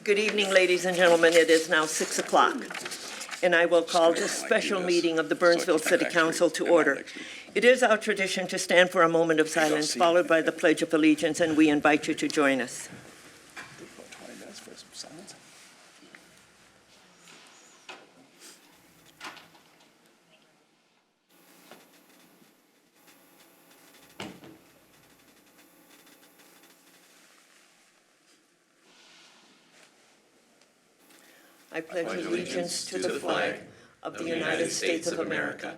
Good evening, ladies and gentlemen. It is now 6 o'clock, and I will call this special meeting of the Burnsville City Council to order. It is our tradition to stand for a moment of silence, followed by the Pledge of Allegiance, and we invite you to join us. I pledge allegiance to the flag of the United States of America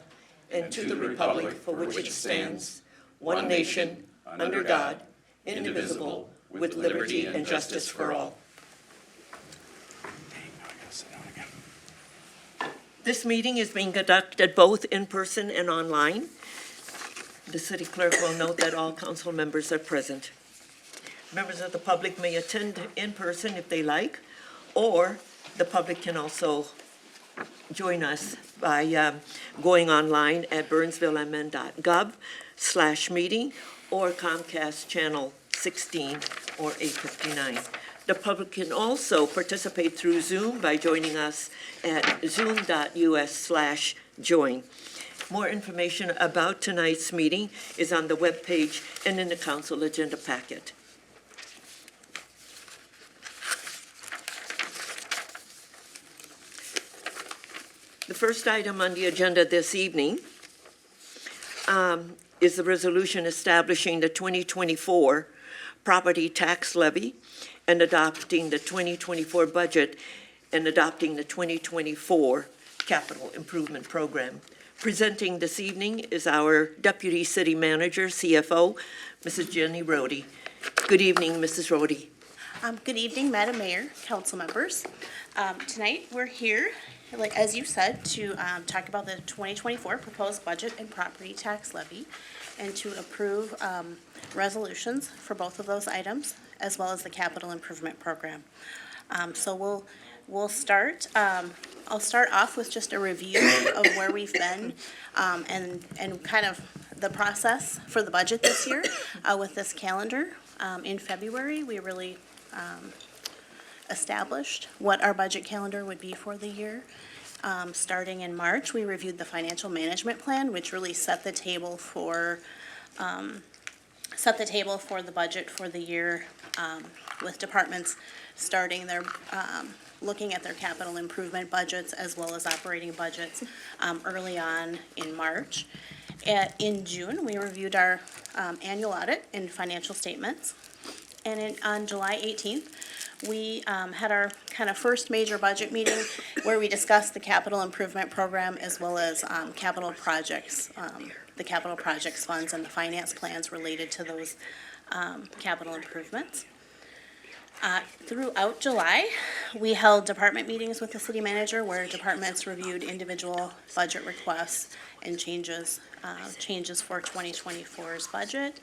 and to the republic for which it stands, one nation, under God, indivisible, with liberty and justice for all. This meeting is being conducted both in person and online. The city clerk will note that all council members are present. Members of the public may attend in person if they like, or the public can also join us by going online at burnsvillemn.gov/meeting or Comcast channel 16 or 859. The public can also participate through Zoom by joining us at zoom.us/join. More information about tonight's meeting is on the webpage and in the council agenda packet. The first item on the agenda this evening is the resolution establishing the 2024 property tax levy and adopting the 2024 budget and adopting the 2024 capital improvement program. Presenting this evening is our Deputy City Manager, CFO, Mrs. Jenny Rohde. Good evening, Mrs. Rohde. Good evening, Madam Mayor, council members. Tonight we're here, like as you said, to talk about the 2024 proposed budget and property tax levy and to approve resolutions for both of those items as well as the capital improvement program. So we'll start. I'll start off with just a review of where we've been and kind of the process for the budget this year with this calendar. In February, we really established what our budget calendar would be for the year. Starting in March, we reviewed the financial management plan, which really set the table for the budget for the year, with departments starting their looking at their capital improvement budgets as well as operating budgets early on in March. In June, we reviewed our annual audit and financial statements. And on July 18th, we had our kind of first major budget meeting where we discussed the capital improvement program as well as capital projects, the capital projects funds and the finance plans related to those capital improvements. Throughout July, we held department meetings with the city manager where departments reviewed individual budget requests and changes for 2024's budget.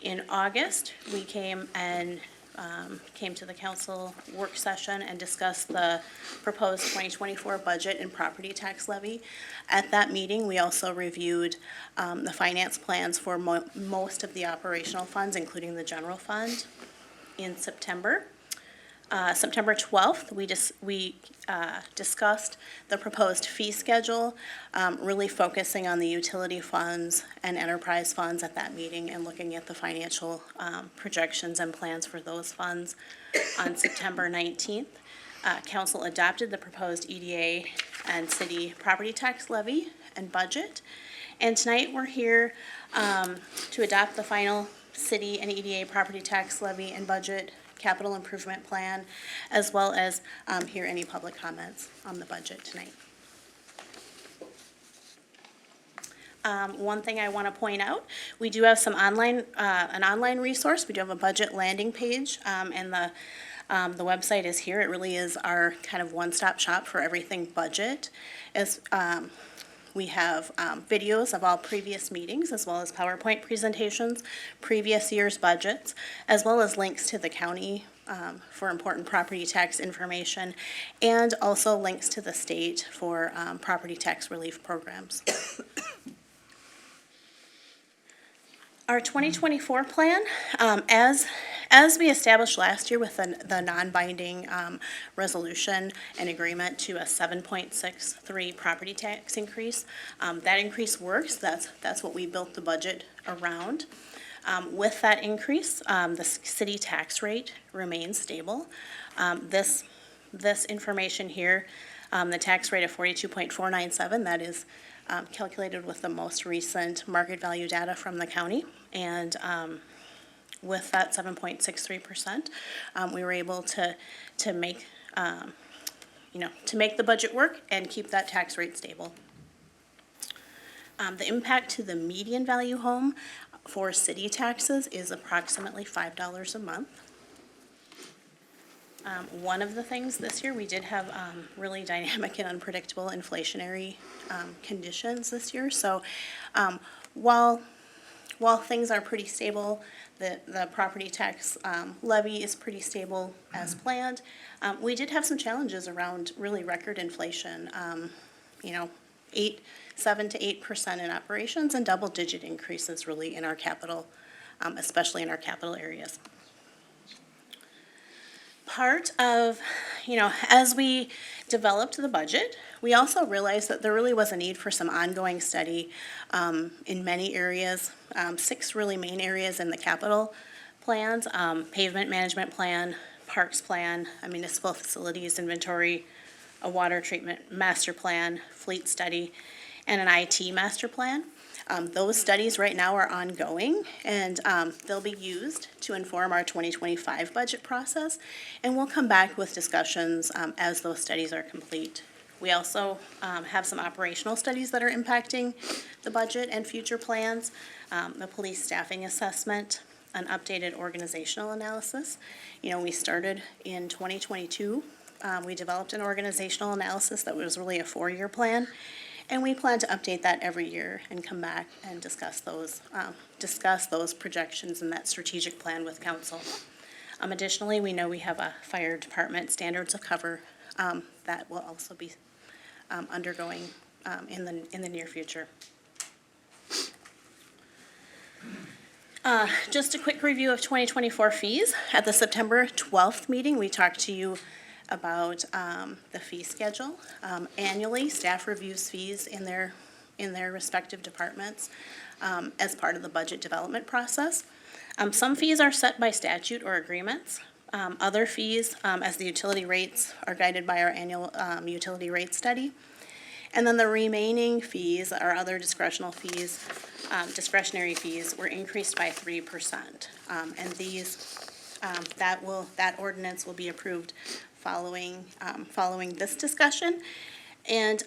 In August, we came to the council work session and discussed the proposed 2024 budget and property tax levy. At that meeting, we also reviewed the finance plans for most of the operational funds, including the general fund. In September 12th, we discussed the proposed fee schedule, really focusing on the utility funds and enterprise funds at that meeting and looking at the financial projections and plans for those funds. On September 19th, council adopted the proposed EDA and city property tax levy and budget. And tonight we're here to adopt the final city and EDA property tax levy and budget capital improvement plan, as well as hear any public comments on the budget tonight. One thing I want to point out, we do have some an online resource. We do have a budget landing page, and the website is here. It really is our kind of one-stop shop for everything budget. We have videos of all previous meetings, as well as PowerPoint presentations, previous year's budgets, as well as links to the county for important property tax information, and also links to the state for property tax relief programs. Our 2024 plan, as As we established last year with the non-binding resolution and agreement to a 7.63 property tax increase, that increase works. That's what we built the budget around. With that increase, the city tax rate remains stable. This information here, the tax rate of 42.497, that is calculated with the most recent market value data from the county. And with that 7.63%, we were able to make, to make the budget work and keep that tax rate stable. The impact to the median value home for city taxes is approximately $5 a month. One of the things this year, we did have really dynamic and unpredictable inflationary conditions this year. So while things are pretty stable, the property tax levy is pretty stable as planned, we did have some challenges around really record inflation. 7 to 8% in operations and double-digit increases really in our capital, especially in our capital areas. Part of, as we developed the budget, we also realized that there really was a need for some ongoing study in many areas, 6 really main areas in the capital plans, pavement management plan, parks plan, a municipal facilities inventory, a water treatment master plan, fleet study, and an IT master plan. Those studies right now are ongoing, and they'll be used to inform our 2025 budget process, and we'll come back with discussions as those studies are complete. We also have some operational studies that are impacting the budget and future plans, the police staffing assessment, an updated organizational analysis. We started in 2022. We developed an organizational analysis that was really a 4-year plan. And we plan to update that every year and come back and discuss those projections and that strategic plan with council. Additionally, we know we have a fire department standards of cover that will also be undergoing in the near future. Just a quick review of 2024 fees. At the September 12th meeting, we talked to you about the fee schedule. Annually, staff reviews fees in their respective departments as part of the budget development process. Some fees are set by statute or agreements. Other fees, as the utility rates, are guided by our annual utility rate study. And then the remaining fees, our other discretionary fees, were increased by 3%. And these, that ordinance will be approved following this discussion. And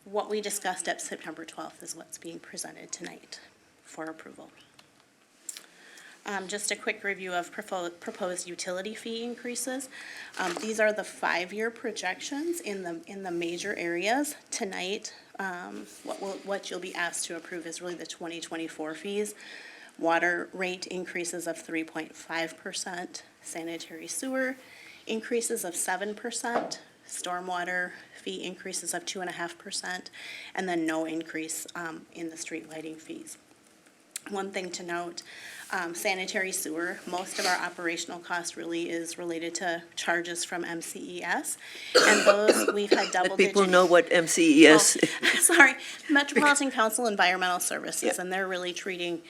what we discussed at September 12th is what's being presented tonight for approval. Just a quick review of proposed utility fee increases. These are the 5-year projections in the major areas. Tonight, what you'll be asked to approve is really the 2024 fees. Water rate increases of 3.5%, sanitary sewer increases of 7%, stormwater fee increases of 2.5%, and then no increase in the street lighting fees. One thing to note, sanitary sewer, most of our operational cost really is related to charges from MCES, and those we've had double-digit. People know what MCES is. Sorry, Metropolitan Council Environmental Services, and they're really treating,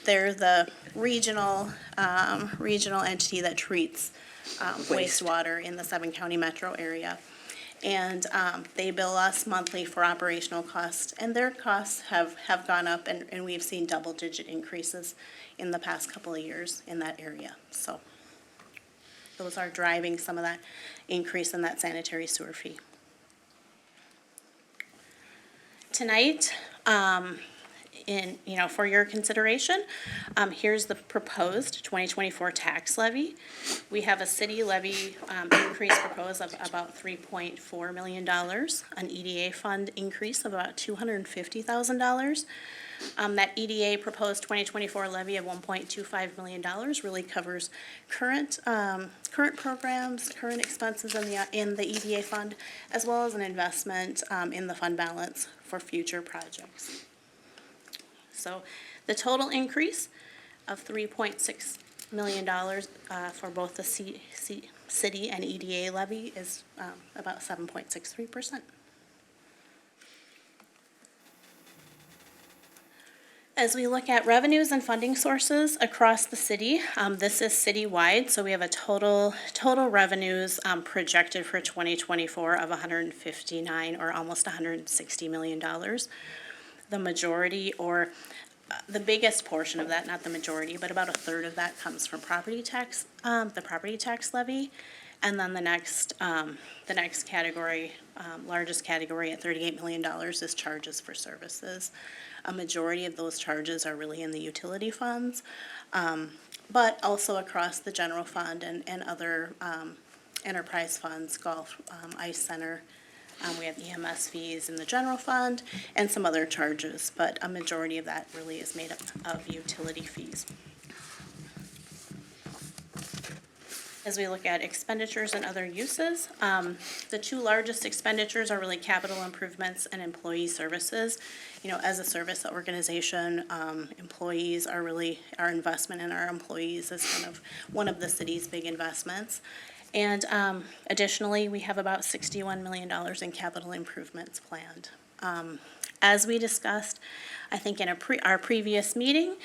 they're the regional entity that treats wastewater in the 7-county metro area. And they bill us monthly for operational costs, and their costs have gone up, and we've seen double-digit increases in the past couple of years in that area. So those are driving some of that increase in that sanitary sewer fee. Tonight, for your consideration, here's the proposed 2024 tax levy. We have a city levy increase proposed of about $3.4 million, an EDA fund increase of about $250,000. That EDA proposed 2024 levy of $1.25 million really covers current programs, current expenses in the EDA fund, as well as an investment in the fund balance for future projects. So the total increase of $3.6 million for both the city and EDA levy is about 7.63%. As we look at revenues and funding sources across the city, this is citywide, so we have a total revenues projected for 2024 of 159 or almost 160 million dollars. The majority, or the biggest portion of that, not the majority, but about a third of that comes from property tax, the property tax levy, and then the next category, largest category at $38 million is charges for services. A majority of those charges are really in the utility funds, but also across the general fund and other enterprise funds, golf, ice center. We have EMS fees in the general fund and some other charges, but a majority of that really is made up of utility fees. As we look at expenditures and other uses, the two largest expenditures are really capital improvements and employee services. You know, as a service organization, employees are really, our investment in our employees is one of the city's big investments. And additionally, we have about $61 million in capital improvements planned. As we discussed, I think in our previous meeting,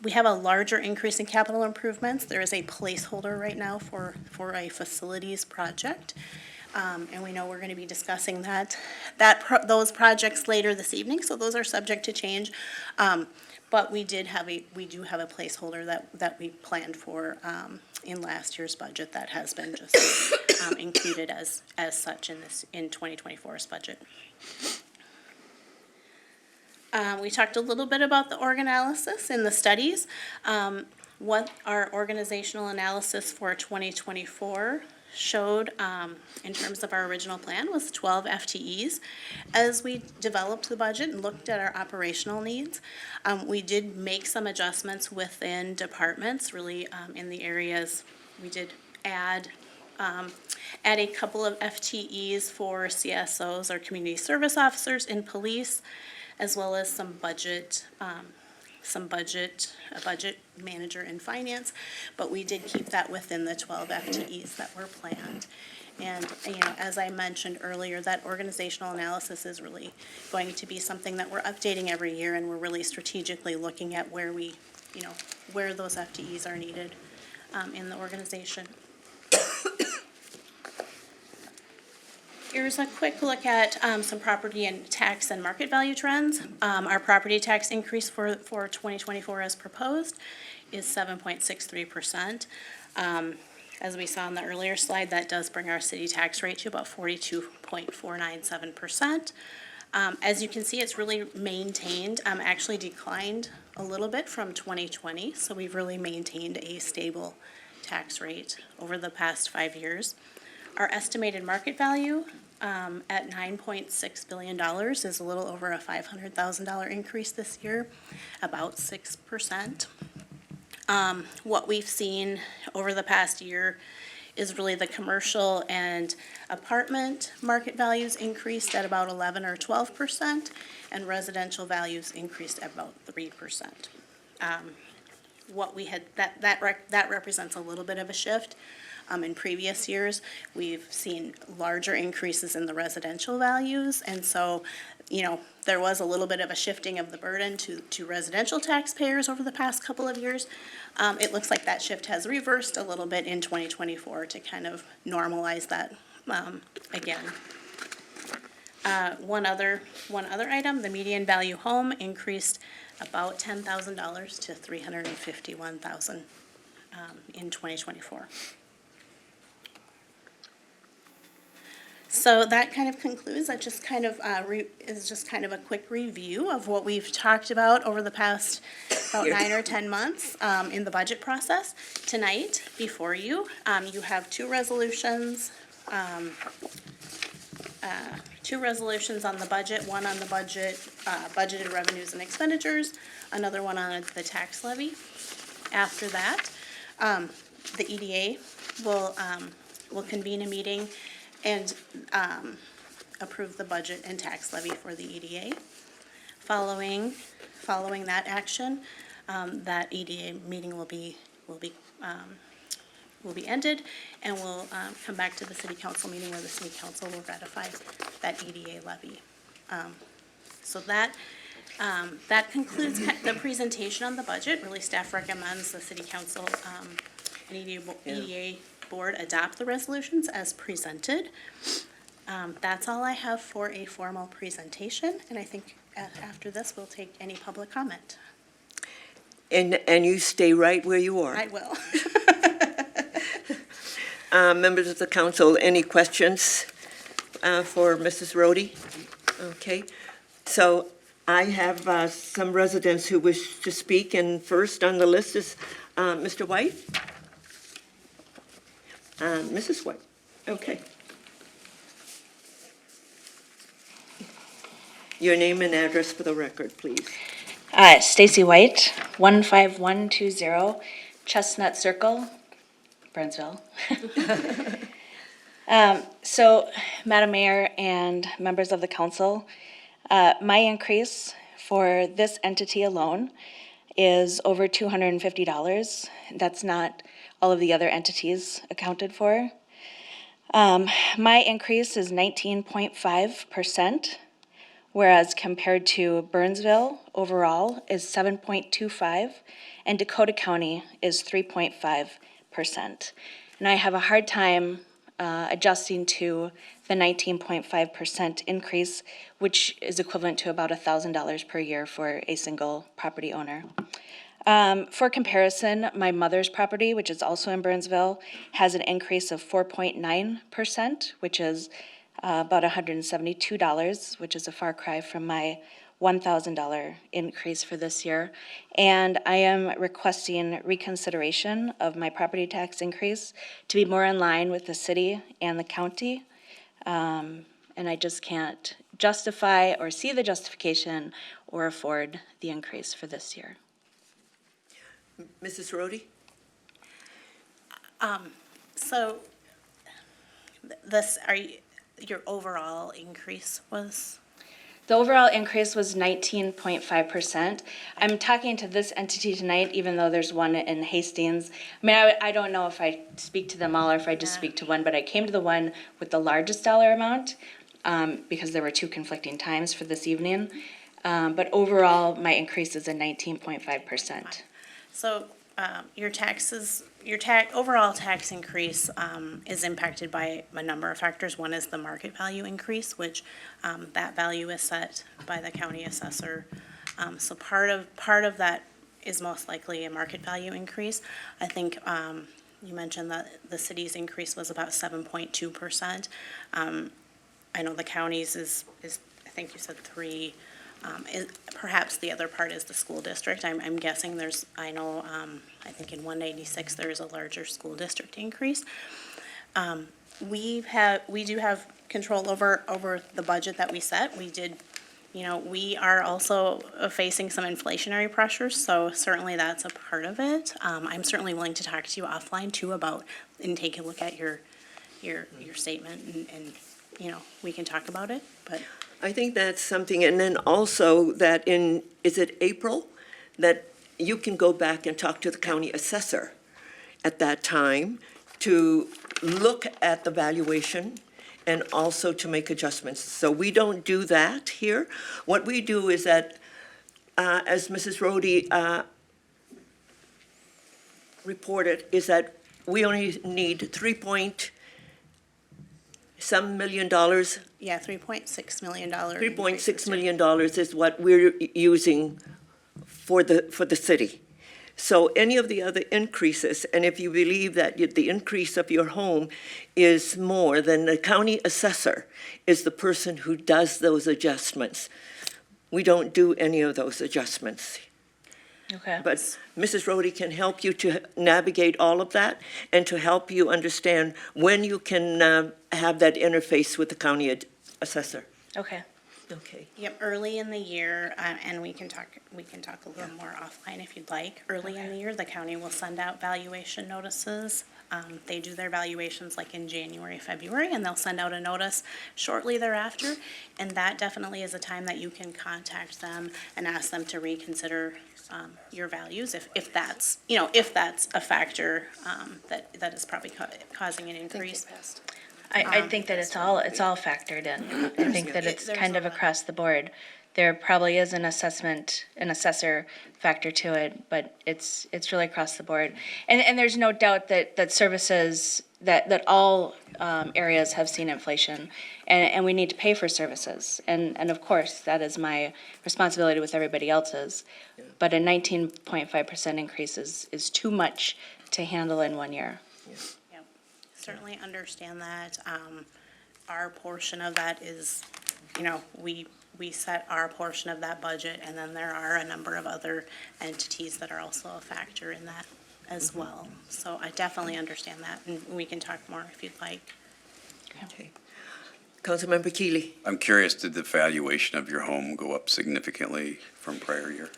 we have a larger increase in capital improvements. There is a placeholder right now for a facilities project. And we know we're going to be discussing those projects later this evening, so those are subject to change. But we do have a placeholder that we planned for in last year's budget that has been just included as such in 2024's budget. We talked a little bit about the org analysis in the studies. What our organizational analysis for 2024 showed in terms of our original plan was 12 FTEs. As we developed the budget and looked at our operational needs, we did make some adjustments within departments, really in the areas. We did add a couple of FTEs for CSOs or community service officers in police, as well as a budget manager in finance, but we did keep that within the 12 FTEs that were planned. And, you know, as I mentioned earlier, that organizational analysis is really going to be something that we're updating every year, and we're really strategically looking at where those FTEs are needed in the organization. Here's a quick look at some property and tax and market value trends. Our property tax increase for 2024 as proposed is 7.63%. As we saw in the earlier slide, that does bring our city tax rate to about 42.497%. As you can see, it's really maintained, actually declined a little bit from 2020, so we've really maintained a stable tax rate over the past 5 years. Our estimated market value at $9.6 billion is a little over a $500,000 increase this year, about 6%. What we've seen over the past year is really the commercial and apartment market values increased at about 11 or 12%, and residential values increased at about 3%. That represents a little bit of a shift. In previous years, we've seen larger increases in the residential values, and so, you know, there was a little bit of a shifting of the burden to residential taxpayers over the past couple of years. It looks like that shift has reversed a little bit in 2024 to kind of normalize that again. One other item, the median value home increased about $10,000 to $351,000 in 2024. So that kind of concludes. That just kind of is just kind of a quick review of what we've talked about over the past about 9 or 10 months in the budget process. Tonight, before you, you have two resolutions on the budget. One on the budget, budgeted revenues and expenditures. Another one on the tax levy. After that, the EDA will convene a meeting and approve the budget and tax levy for the EDA. Following that action, that EDA meeting will be ended, and we'll come back to the city council meeting where the city council will ratify that EDA levy. So that concludes the presentation on the budget. Really, staff recommends the city council and EDA board adopt the resolutions as presented. That's all I have for a formal presentation, and I think after this, we'll take any public comment. And you stay right where you are. I will. Members of the council, any questions for Mrs. Rhodey? Okay, so I have some residents who wish to speak, and first on the list is Mr. White. Mrs. White, okay. Your name and address for the record, please. Stacy White, 15120 Chestnut Circle, Burnsville. So, Madam Mayor and members of the council, my increase for this entity alone is over $250. That's not all of the other entities accounted for. My increase is 19.5%. Whereas compared to Burnsville overall is 7.25, and Dakota County is 3.5%. And I have a hard time adjusting to the 19.5% increase, which is equivalent to about $1,000 per year for a single property owner. For comparison, my mother's property, which is also in Burnsville, has an increase of 4.9%, which is about $172, which is a far cry from my $1,000 increase for this year. And I am requesting reconsideration of my property tax increase to be more in line with the city and the county. And I just can't justify or see the justification or afford the increase for this year. Mrs. Rhodey? So, your overall increase was? The overall increase was 19.5%. I'm talking to this entity tonight, even though there's one in Hastings. I mean, I don't know if I speak to them all or if I just speak to one, but I came to the one with the largest dollar amount because there were two conflicting times for this evening. But overall, my increase is a 19.5%. So, your overall tax increase is impacted by a number of factors. One is the market value increase, which that value is set by the county assessor. So part of that is most likely a market value increase. I think you mentioned that the city's increase was about 7.2%. I know the county's is I think you said 3%. Perhaps the other part is the school district. I'm guessing I think in 186 there is a larger school district increase. We do have control over the budget that we set. We are also facing some inflationary pressures, so certainly that's a part of it. I'm certainly willing to talk to you offline too and take a look at your statement and we can talk about it, but. I think that's something, and then also that is it April, that you can go back and talk to the county assessor at that time to look at the valuation and also to make adjustments. So we don't do that here. What we do is that, as Mrs. Rhodey reported, is that we only need $3.some million. Yeah, $3.6 million. $3.6 million is what we're using for the city. So any of the other increases, and if you believe that the increase of your home is more, then the county assessor is the person who does those adjustments. We don't do any of those adjustments. Okay. But Mrs. Rhodey can help you to navigate all of that and to help you understand when you can have that interface with the county assessor. Okay. Okay. Yep, early in the year, and we can talk a little more offline if you'd like. Early in the year, the county will send out valuation notices They do their valuations like in January, February, and they'll send out a notice shortly thereafter. And that definitely is a time that you can contact them and ask them to reconsider your values if that's, if that's a factor that is probably causing an increase. I think that it's all factored in. I think that it's There's kind a of lot. across the board. There probably is an assessor factor to it, but it's really across the board. And there's no doubt that services, that all areas have seen inflation, and we need to pay for services. And of course, that is my responsibility with everybody else's. But a 19.5% increase is too much to handle in 1 year. Yep. Certainly understand that. Our portion of that is, we set our portion of that budget, and then there are a number of other entities that are also a factor in that as well. So I definitely understand that, and we can talk more if you'd like. Okay. Councilmember Keely. I'm curious, did the valuation of your home go up significantly from prior year?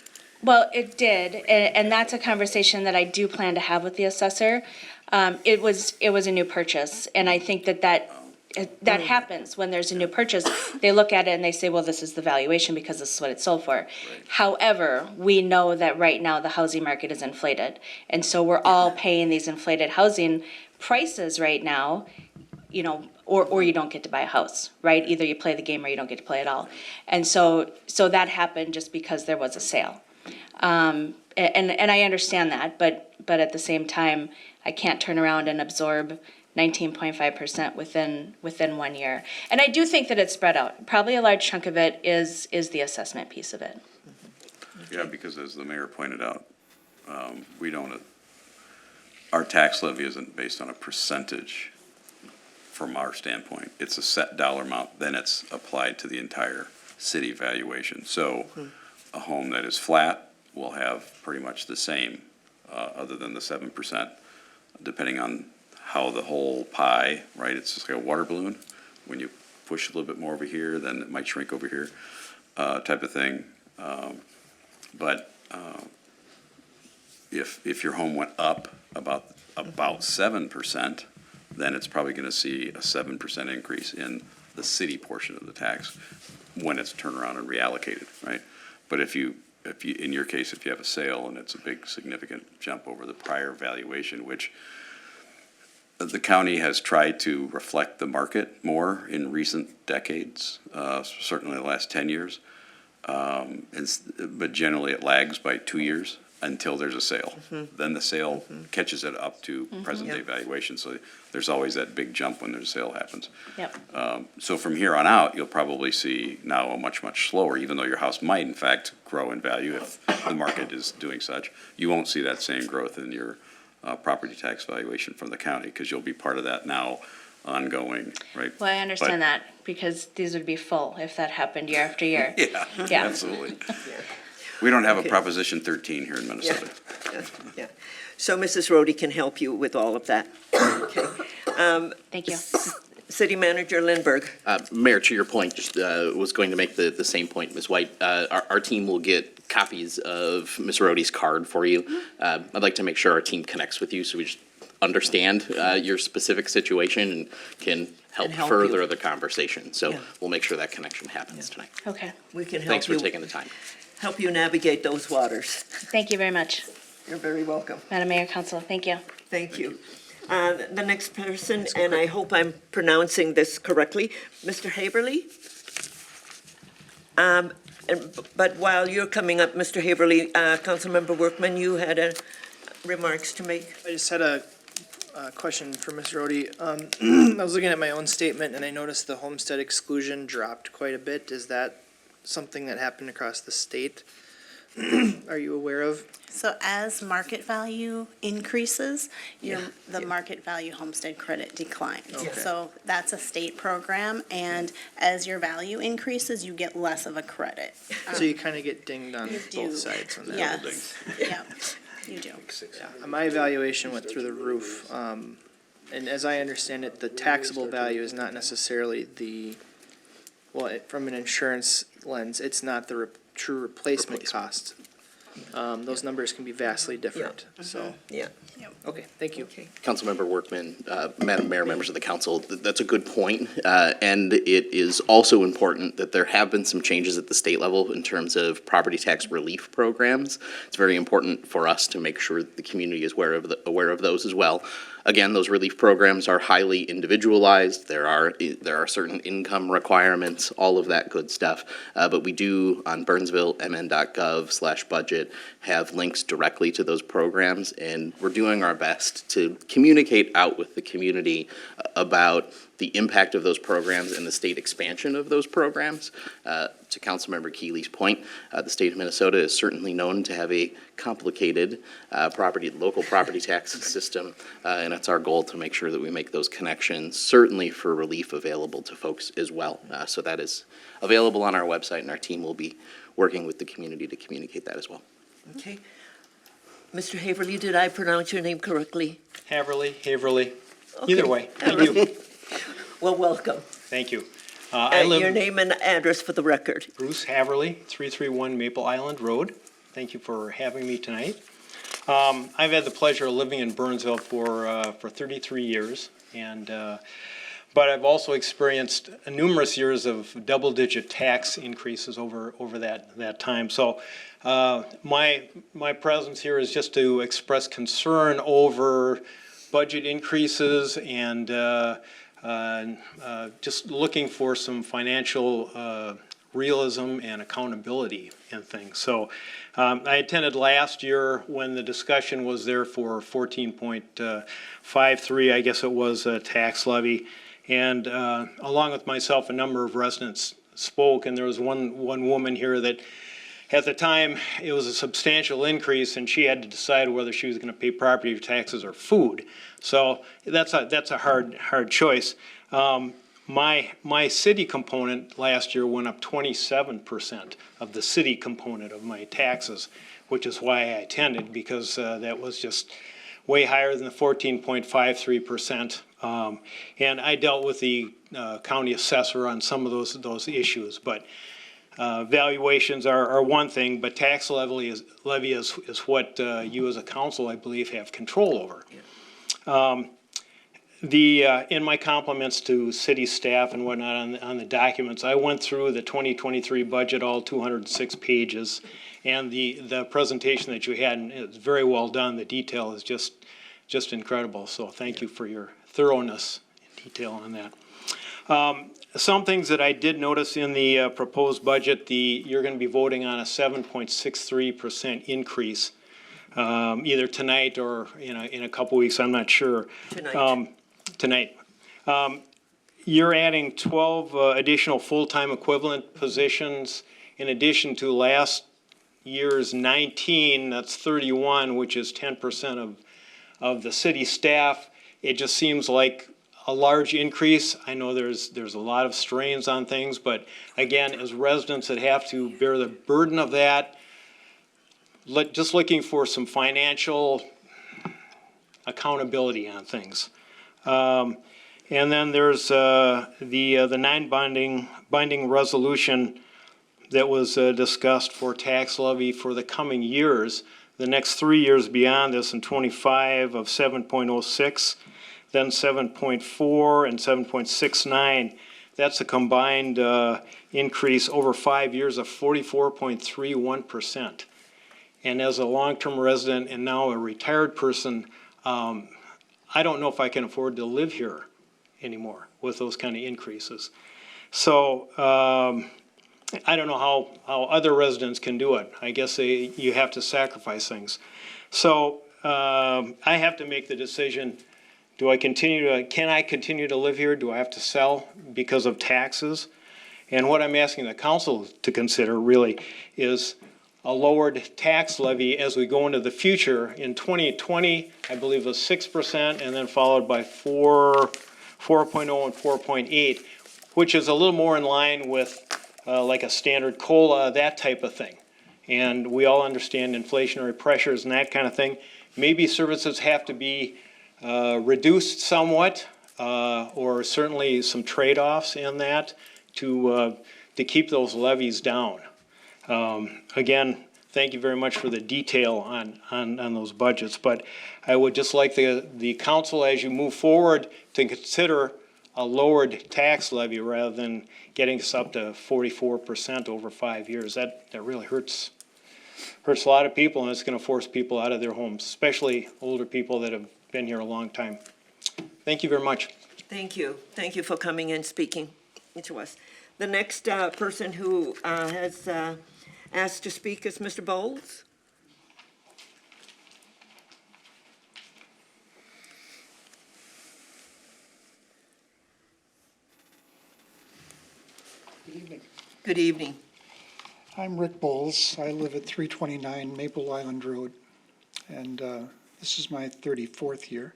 Well, it did, and that's a conversation that I do plan to have with the assessor. It was a new purchase, and I think that happens when there's a new purchase. They look at it and they say, well, this is the valuation because this is what it sold for. However, we know that right now the housing market is inflated, and so we're all paying these inflated housing prices right now, or you don't get to buy a house, right? Either you play the game or you don't get to play at all. And so that happened just because there was a sale. And I understand that, but at the same time, I can't turn around and absorb 19.5% within 1 year. And I do think that it's spread out. Probably a large chunk of it is the assessment piece of it. Yeah, because as the mayor pointed out, our tax levy isn't based on a percentage from our standpoint. It's a set dollar amount, then it's applied to the entire city valuation. So a home that is flat will have pretty much the same, other than the 7%, depending on how the whole pie, right, it's just like a water balloon. When you push a little bit more over here, then it might shrink over here, type of thing. But if your home went up about 7%, then it's probably gonna see a 7% increase in the city portion of the tax when it's turned around and reallocated, right? But if you, in your case, if you have a sale and it's a big significant jump over the prior valuation, which the county has tried to reflect the market more in recent decades, certainly the last 10 years. But generally it lags by 2 years until there's a sale. Then the sale catches it up to present day valuation. So there's always that big jump when there's a sale happens. Yep. So from here on out, you'll probably see now a much, much slower, even though your house might in fact grow in value if the market is doing such. You won't see that same growth in your property tax valuation from the county, because you'll be part of that now ongoing, right? Well, I understand But- that, because these would be full if that happened year after year. Yeah, Yeah. absolutely. We don't have a Okay. Proposition 13 here in Minnesota. Yeah. So Mrs. Rhodey can help you with all of that. Okay. Thank you. City Manager Lindberg. Mayor, to your point, just was going to make the same point, Ms. White. Our team will get copies of Ms. Rhodey's card for you. I'd like to make sure our team connects with you so we just understand your specific situation and can help help you. further the conversation. So Yeah. we'll make sure that connection happens tonight. Okay. We can Thanks help for you, taking the time. help you navigate those waters. Thank you very much, You're very welcome. Madam Mayor, Council. Thank you. Thank you. The next person, and I hope I'm pronouncing this correctly, Mr. Haverly. But while you're coming up, Mr. Haverly, Councilmember Workman, you had remarks to make. I just had a question for Ms. Rhodey. I was looking at my own statement and I noticed the homestead exclusion dropped quite a bit. Is that something that happened across the state? Are you aware of? So as market value increases, the market value homestead credit declines. Okay. So that's a state program, and as your value increases, you get less of a credit. So you kind of get dinged on You do. both sides on that. Yes, yep, you do. My evaluation went through the roof. And as I understand it, the taxable value is not necessarily from an insurance lens, it's not the true replacement cost. Those numbers can be vastly different, so. Yeah, Okay, thank you. Okay. Councilmember Workman, Madam Mayor, members of the council, that's a good point. And it is also important that there have been some changes at the state level in terms of property tax relief programs. It's very important for us to make sure that the community is aware of those as well. Again, those relief programs are highly individualized. There are certain income requirements, all of that good stuff. But we do on burnsvillemn.gov/budget have links directly to those programs, and we're doing our best to communicate out with the community about the impact of those programs and the state expansion of those programs. To Councilmember Keeley's point, the state of Minnesota is certainly known to have a complicated local property tax system, and it's our goal to make sure that we make those connections, certainly for relief available to folks as well. So that is available on our website, and our team will be working with the community to communicate that as well. Okay. Mr. Haverly, did I pronounce your name correctly? Haverly. Either Okay. way, thank you. Well, welcome. Thank you. I Your live name and address for the record. Bruce Haverly, 331 Maple Island Road. Thank you for having me tonight. I've had the pleasure of living in Burnsville for 33 years, and but I've also experienced numerous years of double-digit tax increases over that time. So my presence here is just to express concern over budget increases and just looking for some financial realism and accountability in things. So I attended last year when the discussion was there for 14.53, I guess it was, tax levy. And along with myself, a number of residents spoke, and there was one woman here that at the time, it was a substantial increase, and she had to decide whether she was going to pay property taxes or food. So that's a hard choice. My city component last year went up 27% of the city component of my taxes, which is why I attended, because that was just way higher than the 14.53%. And I dealt with the county assessor on some of those issues, but valuations are one thing, but tax levy is what you as a council, I believe, have control over. In my compliments to city staff and whatnot on the documents, I went through the 2023 budget, all 206 pages, and the presentation that you had, and it's very well done. The detail is just incredible. So thank you for your thoroughness and detail on that. Some things that I did notice in the proposed budget, you're going to be voting on a 7.63% increase, either tonight or in a couple weeks. I'm not sure. Tonight. You're adding 12 additional full-time equivalent positions in addition to last year's 19. That's 31, which is 10% of the city staff. It just seems like a large increase. I know there's a lot of strains on things, but again, as residents that have to bear the burden of that, just looking for some financial accountability on things. And then there's the non-binding resolution that was discussed for tax levy for the coming years, the next 3 years beyond this, in 25 of 7.06. Then 7.4 and 7.69. That's a combined increase over 5 years of 44.31%. And as a long-term resident and now a retired person, I don't know if I can afford to live here anymore with those kind of increases. So I don't know how other residents can do it. I guess you have to sacrifice things. So I have to make the decision. Can I continue to live here? Do I have to sell because of taxes? And what I'm asking the council to consider really is a lowered tax levy as we go into the future. In 2020, I believe it was 6%, and then followed by 4.0 and 4.8, which is a little more in line with like a standard COLA, that type of thing. And we all understand inflationary pressures and that kind of thing. Maybe services have to be reduced somewhat, or certainly some trade-offs in that to keep those levies down. Again, thank you very much for the detail on those budgets. But I would just like the council, as you move forward, to consider a lowered tax levy rather than getting us up to 44% over 5 years. That really hurts a lot of people, and it's going to force people out of their homes, especially older people that have been here a long time. Thank you very much. Thank you. Thank you for coming and speaking to us. The next person who has asked to speak is Mr. Bowles. Good evening. Good evening. I'm Rick Bowles. I live at 329 Maple Island Road, and this is my 34th year.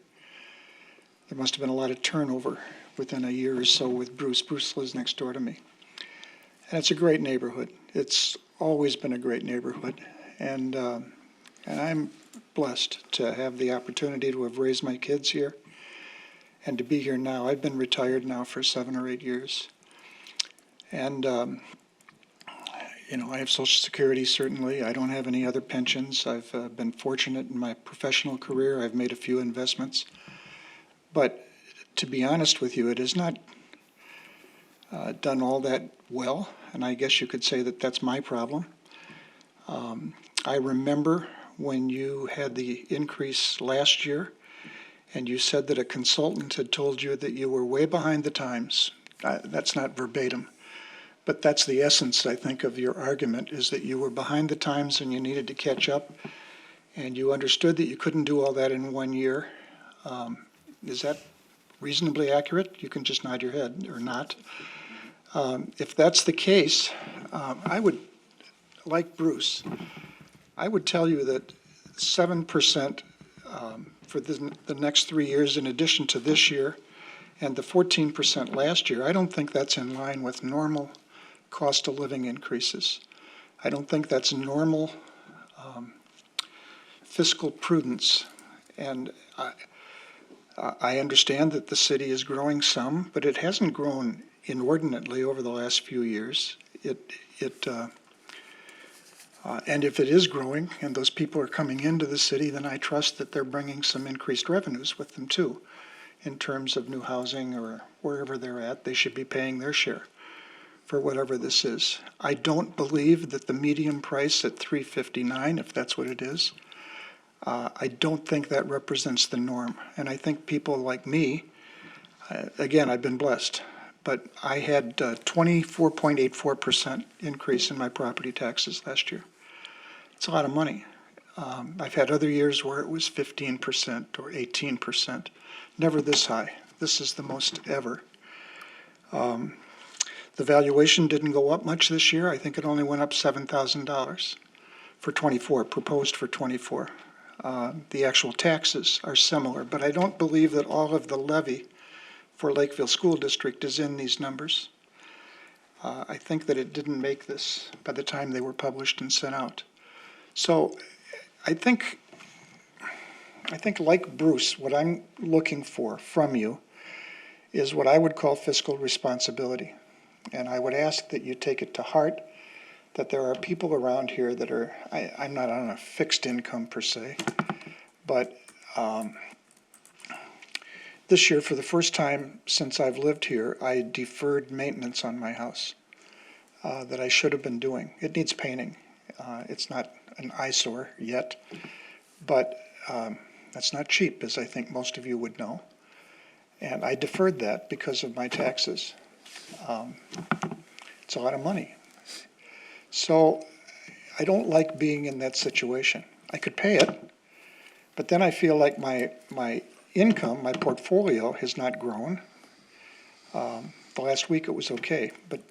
There must have been a lot of turnover within a year or so with Bruce. Bruce lives next door to me. And it's a great neighborhood. It's always been a great neighborhood. And I'm blessed to have the opportunity to have raised my kids here and to be here now. I've been retired now for 7 or 8 years. And, you know, I have Social Security, certainly. I don't have any other pensions. I've been fortunate in my professional career. I've made a few investments. But to be honest with you, it has not done all that well, and I guess you could say that that's my problem. I remember when you had the increase last year, and you said that a consultant had told you that you were way behind the times. That's not verbatim, but that's the essence, I think, of your argument, is that you were behind the times and you needed to catch up, and you understood that you couldn't do all that in 1 year. Is that reasonably accurate? You can just nod your head or not. If that's the case, I would, like Bruce, I would tell you that 7% for the next 3 years, in addition to this year, and the 14% last year, I don't think that's in line with normal cost of living increases. I don't think that's normal fiscal prudence. And I understand that the city is growing some, but it hasn't grown inordinately over the last few years. And if it is growing and those people are coming into the city, then I trust that they're bringing some increased revenues with them too. In terms of new housing or wherever they're at, they should be paying their share for whatever this is. I don't believe that the median price at $359, if that's what it is, I don't think that represents the norm. And I think people like me, again, I've been blessed, but I had 24.84% increase in my property taxes last year. It's a lot of money. I've had other years where it was 15% or 18%. Never this high. This is the most ever. The valuation didn't go up much this year. I think it only went up $7,000 for 24, proposed for 24. The actual taxes are similar, but I don't believe that all of the levy for Lakeville School District is in these numbers. I think that it didn't make this by the time they were published and sent out. So I think like Bruce, what I'm looking for from you is what I would call fiscal responsibility. And I would ask that you take it to heart that there are people around here that are, I'm not on a fixed income per se, but this year, for the first time since I've lived here, I deferred maintenance on my house that I should have been doing. It needs painting. It's not an eyesore yet, but that's not cheap, as I think most of you would know. And I deferred that because of my taxes. It's a lot of money. So I don't like being in that situation. I could pay it, but then I feel like my income, my portfolio has not grown. The last week it was okay, but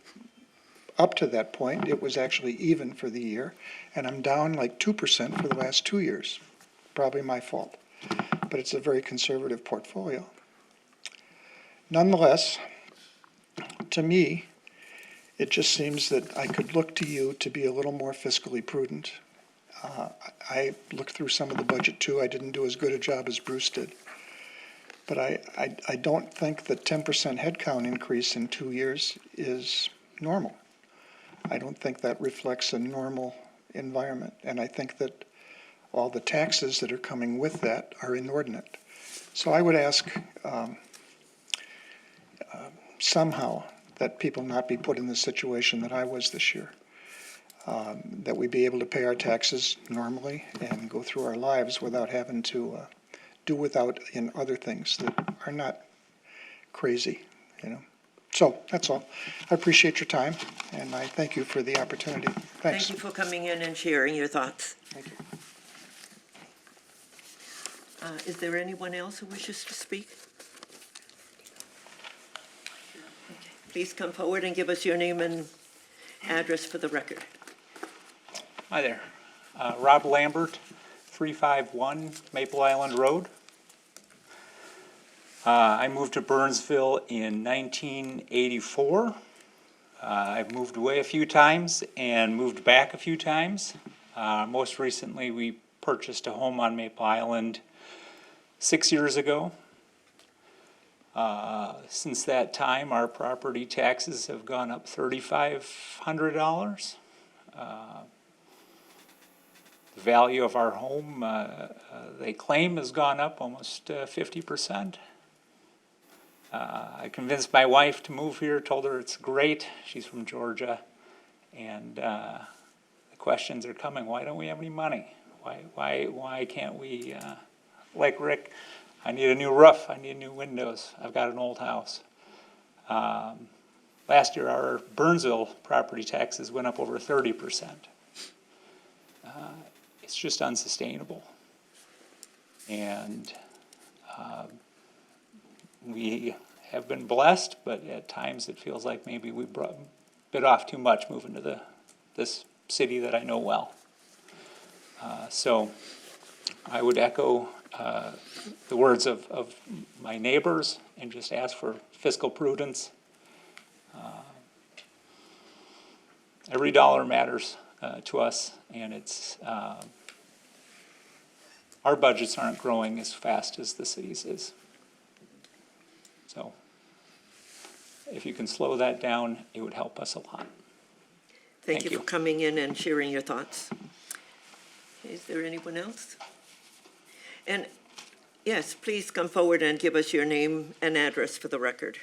up to that point, it was actually even for the year, and I'm down like 2% for the last 2 years. Probably my fault, but it's a very conservative portfolio. Nonetheless, to me, it just seems that I could look to you to be a little more fiscally prudent. I looked through some of the budget too. I didn't do as good a job as Bruce did. But I don't think that 10% headcount increase in 2 years is normal. I don't think that reflects a normal environment. And I think that all the taxes that are coming with that are inordinate. So I would ask somehow that people not be put in the situation that I was this year. That we be able to pay our taxes normally and go through our lives without having to do without in other things that are not crazy, you know. So that's all. I appreciate your time, and I thank you for the opportunity. Thanks. Thank you for coming in and sharing your thoughts. Thank you. Is there anyone else who wishes to speak? Okay. Please come forward and give us your name and address for the record. Hi there. Rob Lambert, 351 Maple Island Road. I moved to Burnsville in 1984. I've moved away a few times and moved back a few times. Most recently, we purchased a home on Maple Island 6 years ago. Since that time, our property taxes have gone up $3,500. The value of our home, they claim, has gone up almost 50%. I convinced my wife to move here, told her it's great. She's from Georgia. And the questions are coming, why don't we have any money? Why can't we, like Rick, I need a new roof, I need new windows, I've got an old house. Last year, our Burnsville property taxes went up over 30%. It's just unsustainable. And we have been blessed, but at times it feels like maybe we bit off too much moving to this city that I know well. So I would echo the words of my neighbors and just ask for fiscal prudence. Every dollar matters to us, and it's our budgets aren't growing as fast as the city's is. So if you can slow that down, it would help us a lot. Thank Thank you you. for coming in and sharing your thoughts. Is there anyone else? And yes, please come forward and give us your name and address for the record.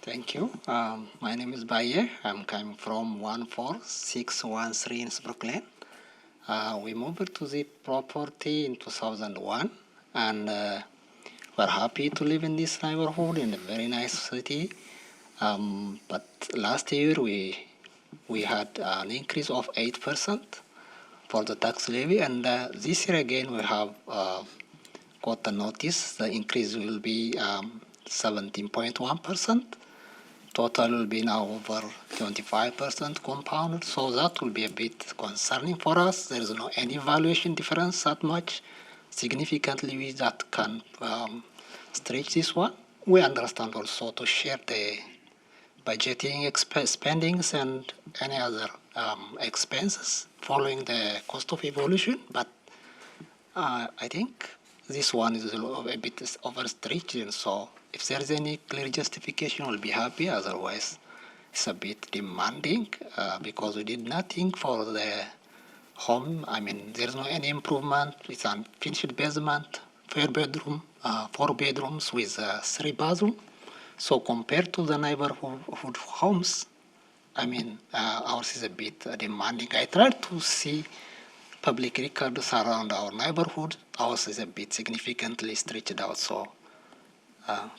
Thank you. My name is Baye. I'm coming from 14613 in Brooklyn. We moved to the property in 2001, and we're happy to live in this neighborhood in a very nice city. But last year we had an increase of 8% for the tax levy, and this year again we have got a notice. The increase will be 17.1%. Total will be now over 25% compounded, so that will be a bit concerning for us. There is no any valuation difference that much significantly that can stretch this one. We understand also to share the budgeting spendings and any other expenses following the cost of evolution, but I think this one is a bit overstretched, and so if there is any clear justification, we'll be happy. Otherwise, it's a bit demanding because we did nothing for the home. I mean, there's no any improvement. It's unfinished basement, 4 bedrooms with 3 bathrooms. So compared to the neighborhood homes, I mean, ours is a bit demanding. I tried to see public records around our neighborhood. Ours is a bit significantly stretched out. So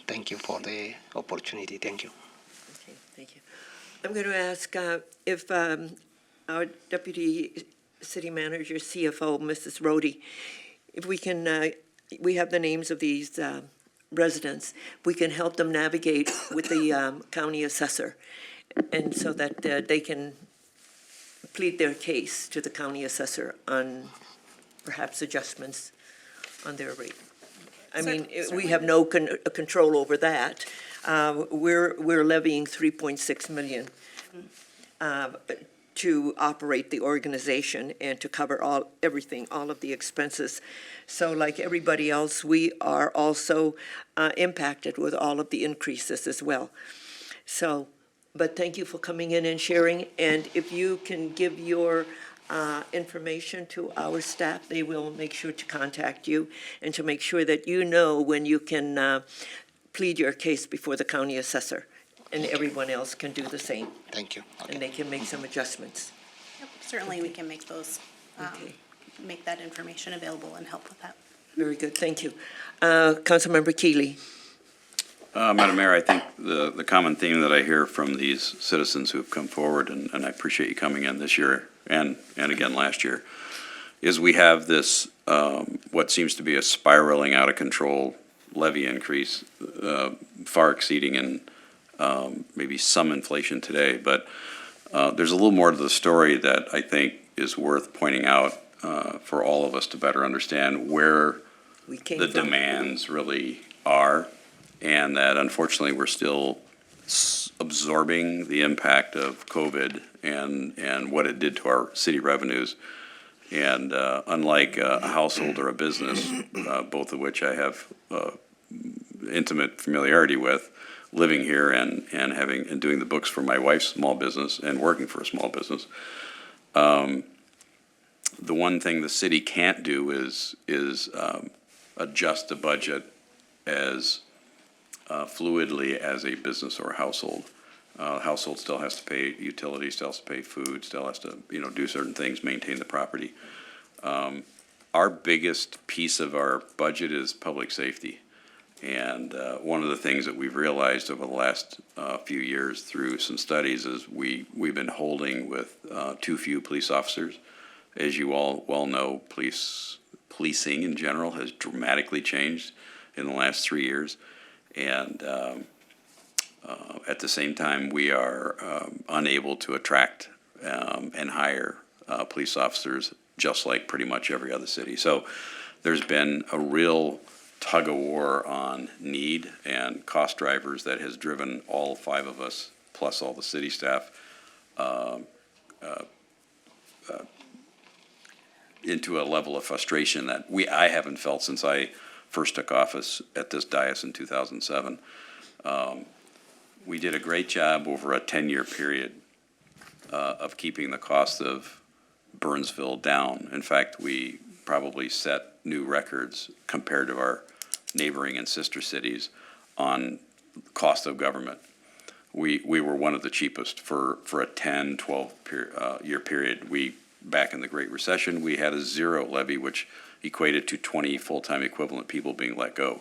thank you for the opportunity. Thank you. Okay, thank you. I'm going to ask if our Deputy City Manager, CFO, Mrs. Rhodey, if we can, we have the names of these residents, we can help them navigate with the county assessor, and so that they can plead their case to the county assessor on perhaps adjustments on their rate. I mean, we have no control over that. We're levying 3.6 million to operate the organization and to cover everything, all of the expenses. So like everybody else, we are also impacted with all of the increases as well. So But thank you for coming in and sharing, and if you can give your information to our staff, they will make sure to contact you and to make sure that you know when you can plead your case before the county assessor, and everyone else can do the same, Thank you. and they can make some adjustments. Yep, certainly we can make those, Okay. make that information available and help with that. Very good, thank you. Councilmember Keeley. Madam Mayor, I think the common theme that I hear from these citizens who have come forward, and I appreciate you coming in this year and again last year, is we have this, what seems to be a spiraling out of control levy increase, far exceeding in maybe some inflation today. But there's a little more to the story that I think is worth pointing out for all of us to better understand where We came the from. demands really are, and that unfortunately we're still absorbing the impact of COVID and what it did to our city revenues. And unlike a household or a business, both of which I have intimate familiarity with, living here and having and doing the books for my wife's small business and working for a small business, the one thing the city can't do is adjust the budget as fluidly as a business or a household. Household still has to pay utilities, still has to pay food, still has to, do certain things, maintain the property. Our biggest piece of our budget is public safety. And one of the things that we've realized over the last few years through some studies is we've been holding with too few police officers. As you all well know, policing in general has dramatically changed in the last 3 years. And at the same time, we are unable to attract and hire police officers, just like pretty much every other city. So there's been a real tug of war on need and cost drivers that has driven all 5 of us, plus all the city staff, into a level of frustration that I haven't felt since I first took office at this dais in 2007. We did a great job over a 10-year period of keeping the cost of Burnsville down. In fact, we probably set new records compared to our neighboring and sister cities on cost of government. We were one of the cheapest for a 10, 12 year period. Back in the Great Recession, we had a zero levy, which equated to 20 full-time equivalent people being let go.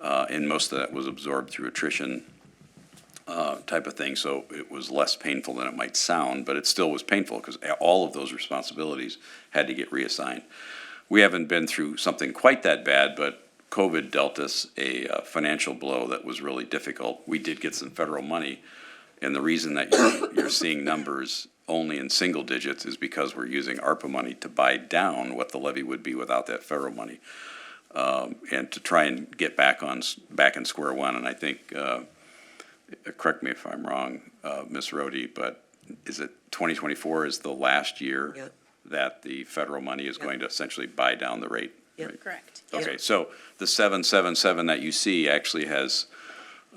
And most of that was absorbed through attrition type of thing, so it was less painful than it might sound, but it still was painful because all of those responsibilities had to get reassigned. We haven't been through something quite that bad, but COVID dealt us a financial blow that was really difficult. We did get some federal money, and the reason that you're seeing numbers only in single digits is because we're using ARPA money to buy down what the levy would be without that federal money, and to try and get back in square one. And I think, correct me if I'm wrong, Ms. Rohde, but is it 2024 is the last year Yep. that the federal money is going to essentially buy down the rate? Yep. right? Correct. Okay, so the 777 that you see actually has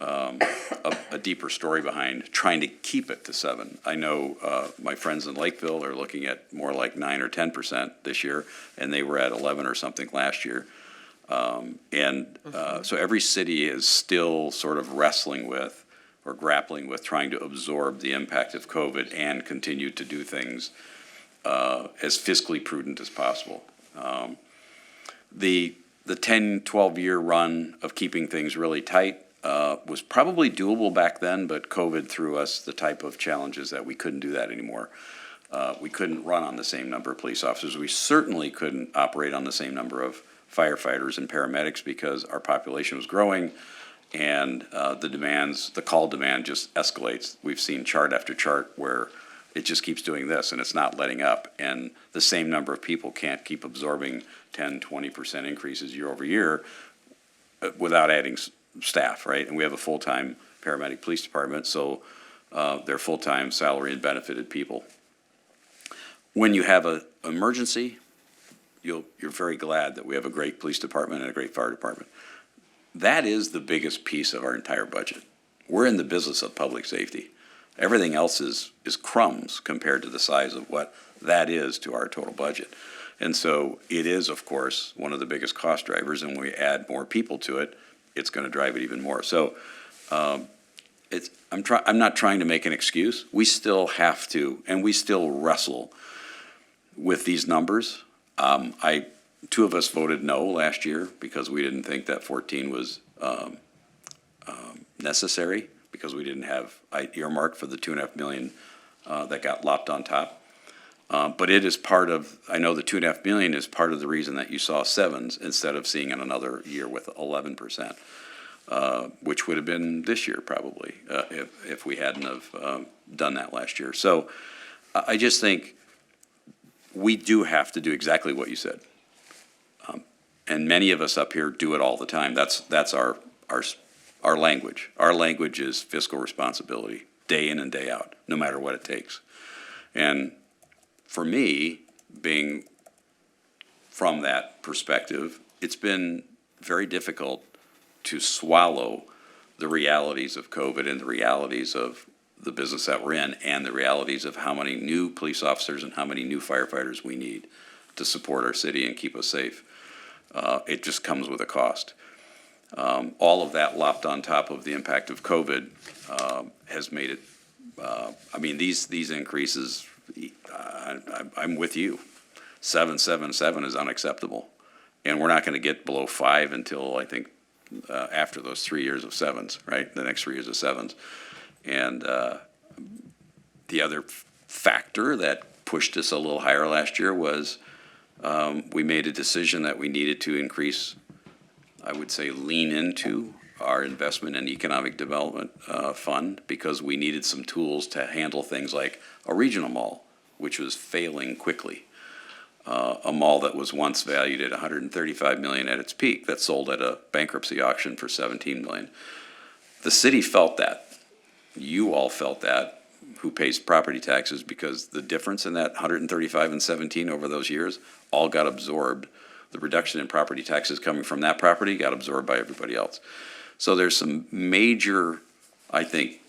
a deeper story behind trying to keep it to 7. I know my friends in Lakeville are looking at more like 9 or 10% this year, and they were at 11 or something last year. So every city is still sort of wrestling with or grappling with trying to absorb the impact of COVID and continue to do things as fiscally prudent as possible. The 10, 12-year run of keeping things really tight was probably doable back then, but COVID threw us the type of challenges that we couldn't do that anymore. We couldn't run on the same number of police officers. We certainly couldn't operate on the same number of firefighters and paramedics because our population was growing and the call demand just escalates. We've seen chart after chart where it just keeps doing this and it's not letting up. And the same number of people can't keep absorbing 10, 20% increases year over year without adding staff, right? And we have a full-time paramedic police department, so they're full-time salary and benefited people. When you have an emergency, you're very glad that we have a great police department and a great fire department. That is the biggest piece of our entire budget. We're in the business of public safety. Everything else is crumbs compared to the size of what that is to our total budget. And so it is, of course, one of the biggest cost drivers, and when we add more people to it, it's going to drive it even more. So I'm not trying to make an excuse. We still have to, and we still wrestle with these numbers. Two of us voted no last year because we didn't think that 14 was necessary, because we didn't have earmarked for the 2.5 million that got lopped on top. But it is part of, I know the 2.5 million is part of the reason that you saw sevens instead of seeing in another year with 11%, which would have been this year probably if we hadn't have done that last year. So I just think we do have to do exactly what you said. And many of us up here do it all the time. That's our language. Our language is fiscal responsibility, day in and day out, no matter what it takes. And for me, being from that perspective, it's been very difficult to swallow the realities of COVID and the realities of the business that we're in and the realities of how many new police officers and how many new firefighters we need to support our city and keep us safe. It just comes with a cost. All of that lopped on top of the impact of COVID has made it, these increases, I'm with you. 777 is unacceptable. And we're not going to get below 5 until, I think, after those 3 years of sevens, right? The next 3 years of sevens. And the other factor that pushed us a little higher last year was we made a decision that we needed to increase, I would say, lean into our investment in economic development fund, because we needed some tools to handle things like a regional mall, which was failing quickly. A mall that was once valued at $135 million at its peak, that sold at a bankruptcy auction for $17 million. The city felt that. You all felt that, who pays property taxes, because the difference in that 135 and 17 over those years all got absorbed. The reduction in property taxes coming from that property got absorbed by everybody else. So there's some major, I think,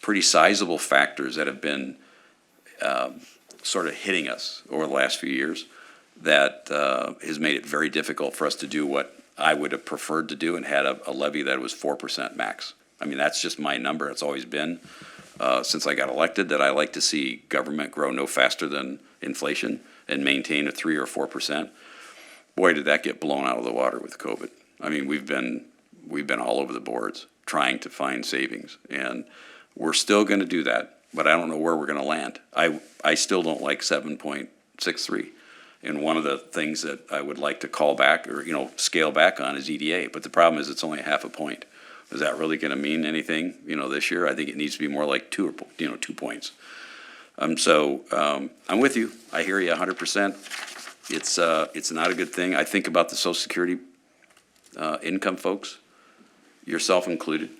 pretty sizable factors that have been sort of hitting us over the last few years that has made it very difficult for us to do what I would have preferred to do and had a levy that was 4% max. I mean, that's just my number. It's always been, since I got elected, that I like to see government grow no faster than inflation and maintain a 3 or 4%. Boy, did that get blown out of the water with COVID. I mean, we've been all over the boards trying to find savings, and we're still going to do that, but I don't know where we're going to land. I still don't like 7.63. And one of the things that I would like to call back or, scale back on is EDA. But the problem is it's only 0.5 point. Is that really going to mean anything, this year? I think it needs to be more like 2 points. So I'm with you. I hear you 100%. It's not a good thing. I think about the Social Security income folks, yourself included.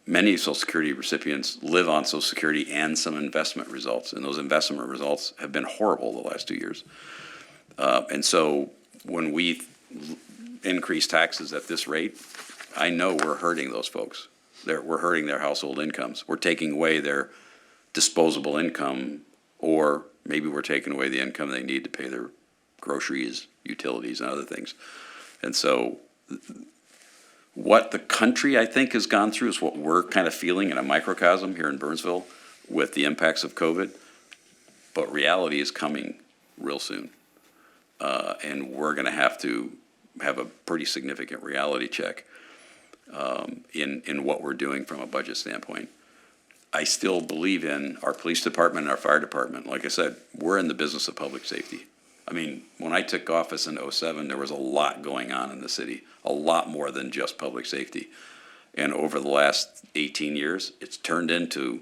Many Social Security recipients live on Social Security and some investment results, and those investment results have been horrible the last 2 years. And so when we increase taxes at this rate, I know we're hurting those folks. We're hurting their household incomes. We're taking away their disposable income, or maybe we're taking away the income they need to pay their groceries, utilities, and other things. And so what the country, I think, has gone through is what we're kind of feeling in a microcosm here in Burnsville with the impacts of COVID. But reality is coming real soon. And we're going to have a pretty significant reality check in what we're doing from a budget standpoint. I still believe in our police department and our fire department. Like I said, we're in the business of public safety. I mean, when I took office in 2007, there was a lot going on in the city, a lot more than just public safety. And over the last 18 years, it's turned into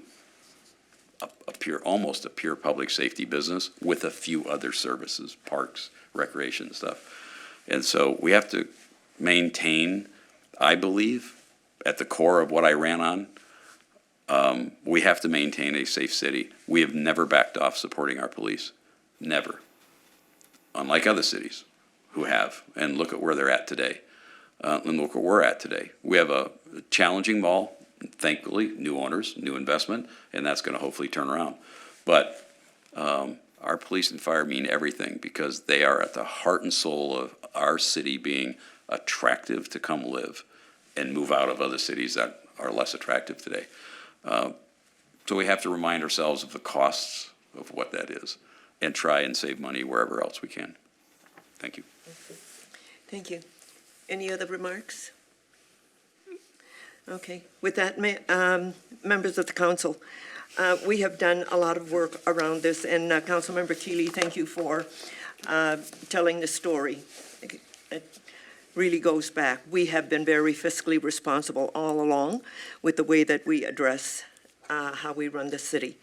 almost a pure public safety business with a few other services, parks, recreation stuff. And so we have to maintain, I believe, at the core of what I ran on, we have to maintain a safe city. We have never backed off supporting our police. Never. Unlike other cities who have. And look at where they're at today. And look where we're at today. We have a challenging mall thankfully, new owners, new investment, and that's gonna hopefully turn around. But, our police and fire mean everything because they are at the heart and soul of our city being attractive to come live and move out of other cities that are less attractive today. So we have to remind ourselves of the costs of what that is and try and save money wherever else we can. Thank you. Thank you. Any other remarks? Okay, with that, members of the council, we have done a lot of work around this, and Councilmember Keely, thank you for telling the story. It really goes back. We have been very fiscally responsible all along with the way that we address how we run the city.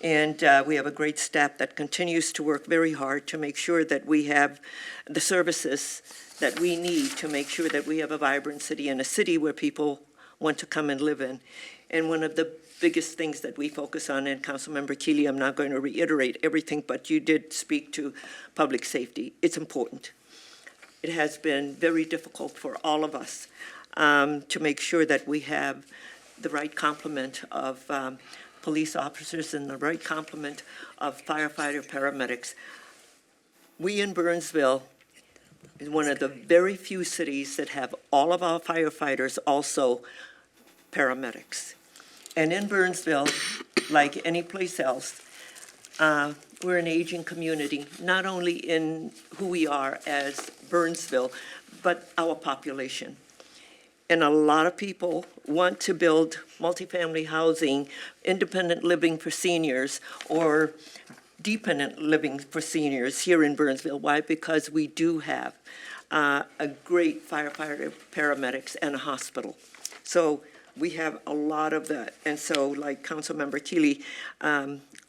And we have a great staff that continues to work very hard to make sure that we have the services that we need to make sure that we have a vibrant city and a city where people want to come and live in. And one of the biggest things that we focus on, and Councilmember Keely, I'm not going to reiterate everything, but you did speak to public safety. It's important. It has been very difficult for all of us to make sure that we have the right complement of police officers and the right complement of firefighter paramedics. We in Burnsville is one of the very few cities that have all of our firefighters also paramedics. And in Burnsville, like any place else, we're an aging community, not only in who we are as Burnsville, but our population. And a lot of people want to build multifamily housing, independent living for seniors, or dependent living for seniors here in Burnsville. Why? Because we do have a great firefighter, paramedics, and a hospital. So we have a lot of that. And so, like Councilmember Keely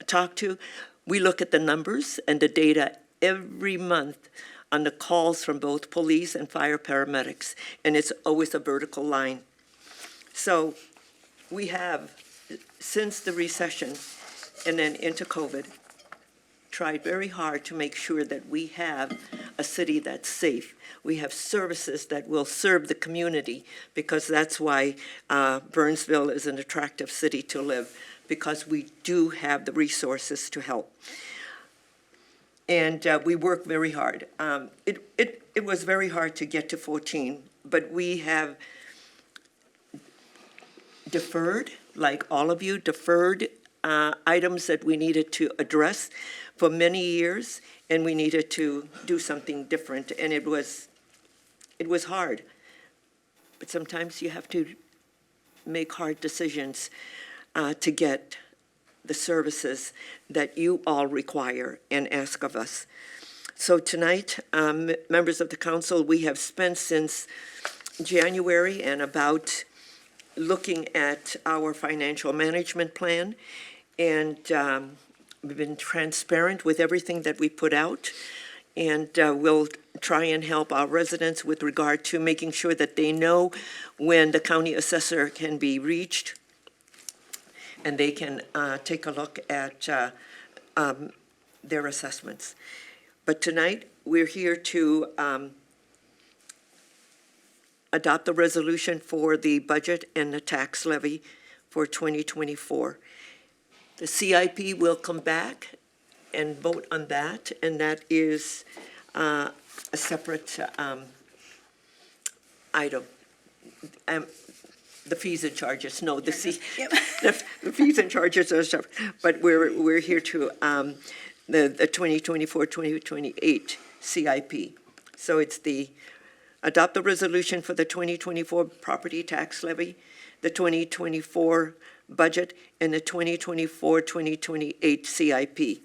talked to, we look at the numbers and the data every month on the calls from both police and fire paramedics, and it's always a vertical line. So we have, since the recession and then into COVID, tried very hard to make sure that we have a city that's safe. We have services that will serve the community, because that's why Burnsville is an attractive city to live, because we do have the resources to help. And we work very hard. It was very hard to get to 14, but we have deferred, like all of you, deferred items that we needed to address for many years, and we needed to do something different, and it was hard. But sometimes you have to make hard decisions to get the services that you all require and ask of us. So tonight, members of the council, we have spent since January and about looking at our financial management plan, and we've been transparent with everything that we put out, and we'll try and help our residents with regard to making sure that they know when the county assessor can be reached, and they can take a look at their assessments. But tonight, we're here to adopt the resolution for the budget and the tax levy for 2024. The CIP will come back and vote on that, and that is a separate item. The fees and charges, no, the fees and charges are separate, but we're here to the 2024-2028 CIP. So it's the adopt the resolution for the 2024 property tax levy, the 2024 budget, and the 2024-2028 CIP,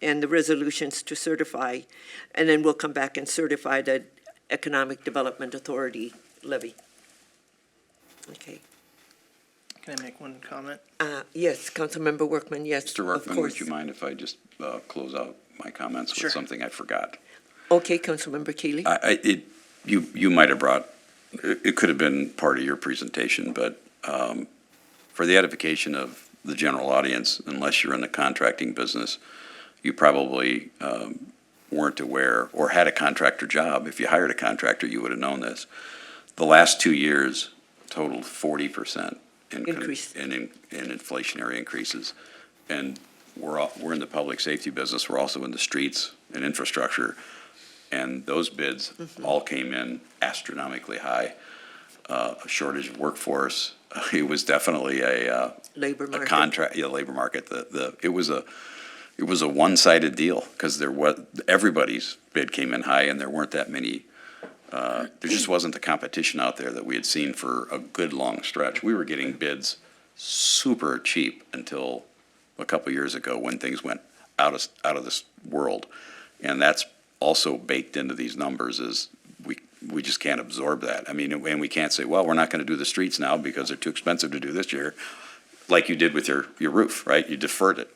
and the resolutions to certify, and then we'll come back and certify the Economic Development Authority levy. Okay. Can I make one comment? Yes, Councilmember Workman, yes, Mr. of Workman, course. would you mind if I just close out my comments Sure. with something I forgot? Okay, Councilmember Keely. You might have brought, it could have been part of your presentation, but for the edification of the general audience, unless you're in the contracting business, you probably weren't aware or had a contractor job. If you hired a contractor, you would have known this. The last 2 years totaled 40% Increase. And inflationary increases. And we're in the public safety business, we're also in the streets and infrastructure. And those bids all came in astronomically high. A shortage of workforce, it was definitely a Labor a market. contract, yeah, labor market. It was a one-sided deal, because everybody's bid came in high, and there weren't that many, there just wasn't the competition out there that we had seen for a good long stretch. We were getting bids super cheap until a couple years ago, when things went out of this world. And that's also baked into these numbers, is we just can't absorb that. I mean, and we can't say, well, we're not gonna do the streets now because they're too expensive to do this year, like you did with your roof, right? You deferred it.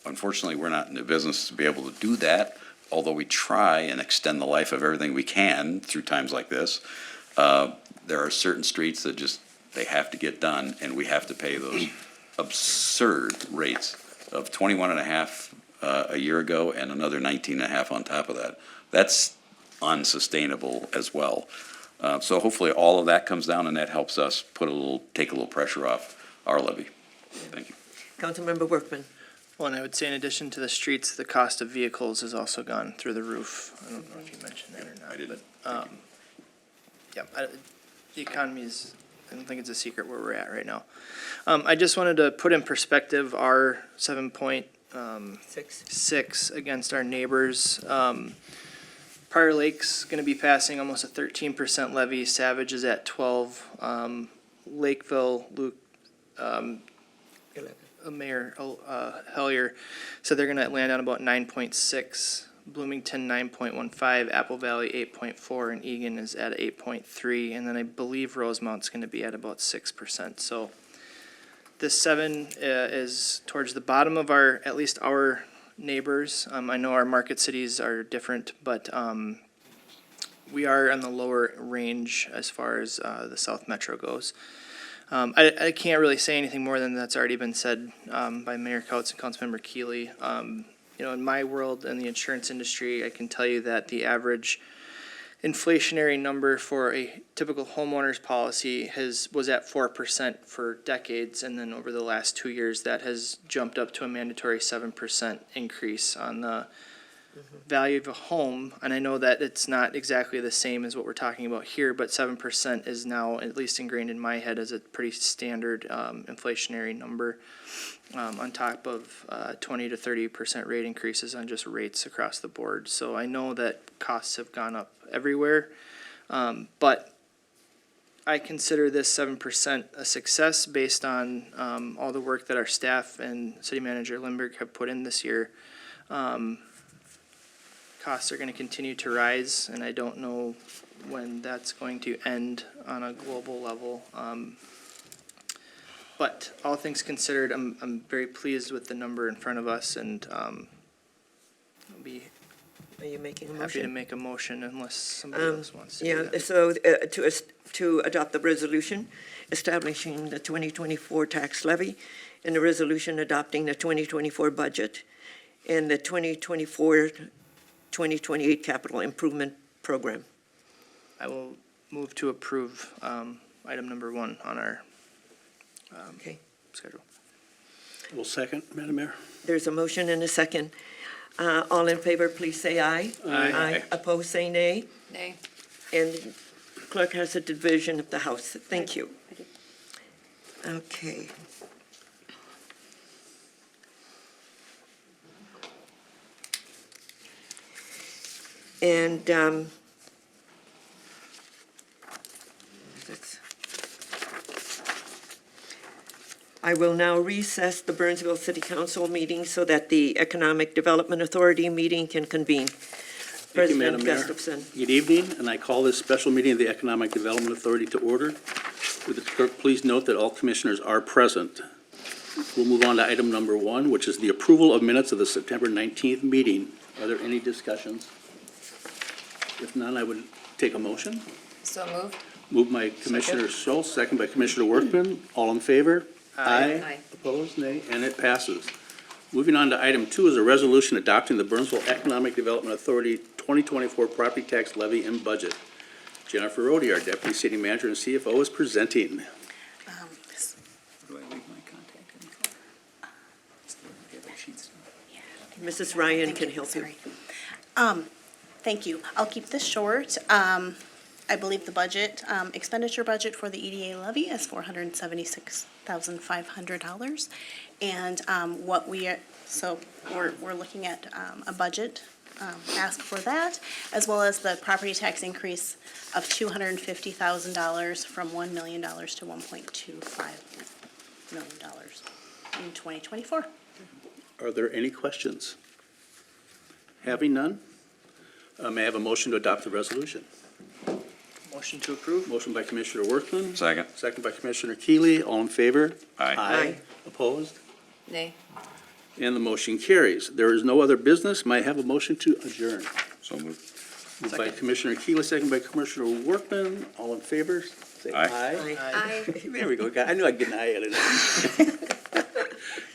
Unfortunately, we're not in the business to be able to do that, although we try and extend the life of everything we can through times like this. There are certain streets that just, they have to get done, and we have to pay those absurd rates of 21.5 a year ago, and another 19.5 on top of that. That's unsustainable as well. So hopefully all of that comes down, and that helps us take a little pressure off our levy. Thank you. Councilmember Workman. Well, and I would say in addition to the streets, the cost of vehicles has also gone through the roof. I don't know if you mentioned that or not. I didn't. But, the economy is, I don't think it's a secret where we're at right now. I just wanted to put in perspective our 7.6 against our neighbors. Prior Lake's gonna be passing almost a 13% levy. Savage is at 12. Lakeville, Mayor Hellier said they're gonna land on about 9.6. Bloomington 9.15, Apple Valley 8.4, and Egan is at 8.3, and then I believe Rosemount's gonna be at about 6%. So this 7 is towards the bottom of at least our neighbors. I know our market cities are different, but we are on the lower range as far as the South Metro goes. I can't really say anything more than that's already been said by Mayor Couts and Councilmember Keeley. In my world in the insurance industry, I can tell you that the average inflationary number for a typical homeowner's policy was at 4% for decades, and then over the last 2 years, that has jumped up to a mandatory 7% increase on the value of a home. And I know that it's not exactly the same as what we're talking about here, but 7% is now at least ingrained in my head as a pretty standard inflationary number, on top of 20 to 30% rate increases on just rates across the board. So I know that costs have gone up everywhere, but I consider this 7% a success based on all the work that our staff and City Manager Lindberg have put in this year. Costs are going to continue to rise, and I don't know when that's going to end on a global level. But all things considered, I'm very pleased with the number in front of us, and I'll be Are you making a happy to motion? make a motion unless somebody else wants to do Yeah, that. so to adopt the resolution establishing the 2024 tax levy, and the resolution adopting the 2024 budget, and the 2024-2028 capital improvement program. I will move to approve item number 1 on our Okay. schedule. Will second, Madam Mayor. There's a motion and a second. All in favor, please say aye. Aye. Opposed, say nay. Nay. And clerk has a division of the House. Thank you. Okay. And I will now recess the Burnsville City Council meeting so that the Economic Development Authority meeting can convene. Thank you, Madam Mayor. President Gustafson. Good evening, and I call this special meeting of the Economic Development Authority to order. Would the clerk please note that all commissioners are present. We'll move on to item number 1, which is the approval of minutes of the September 19th meeting. Are there any discussions? If none, I would take a motion. So moved. Moved by Commissioner Schultz, second by Commissioner Workman. All in favor? Aye. Opposed? Nay. And it passes. Moving on to item 2 is a resolution adopting the Burnsville Economic Development Authority 2024 property tax levy and budget. Jennifer Rhodey, our Deputy City Manager and CFO, is presenting. Mrs. Ryan can help you. Sorry. Thank you. I'll keep this short. I believe the budget, expenditure budget for the EDA levy is $476,500. And we're looking at a budget ask for that, as well as the property tax increase of $250,000 from $1 million to $1.25 million in 2024. Are there any questions? Having none, may I have a motion to adopt the resolution? Motion to approve? Motion by Commissioner Workman. Second. Second by Commissioner Keeley. All in favor? Aye. Aye. Opposed? Nay. And the motion carries. There is no other business. May I have a motion to adjourn? So moved. Moved by Commissioner Keeley, second by Commissioner Workman. All in favor? Say Aye. Aye. There we go. I knew I'd get an aye out of it.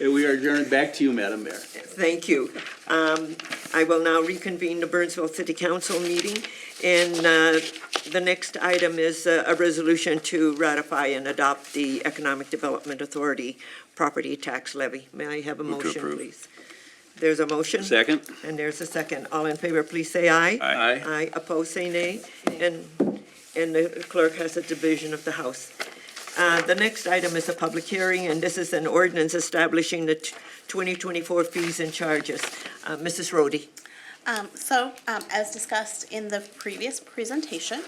And we are adjourned. Back to you, Madam Mayor. Thank you. I will now reconvene the Burnsville City Council meeting, and the next item is a resolution to ratify and adopt the Economic Development Authority property tax levy. May I have a Move to motion, approve. please? There's a motion? Second? And there's a second. All in favor, please say aye. Aye. Aye, opposed, say nay. And the clerk has a division of the House. The next item is a public hearing, and this is an ordinance establishing the 2024 fees and charges. Mrs. Rhodey. As discussed in the previous presentation,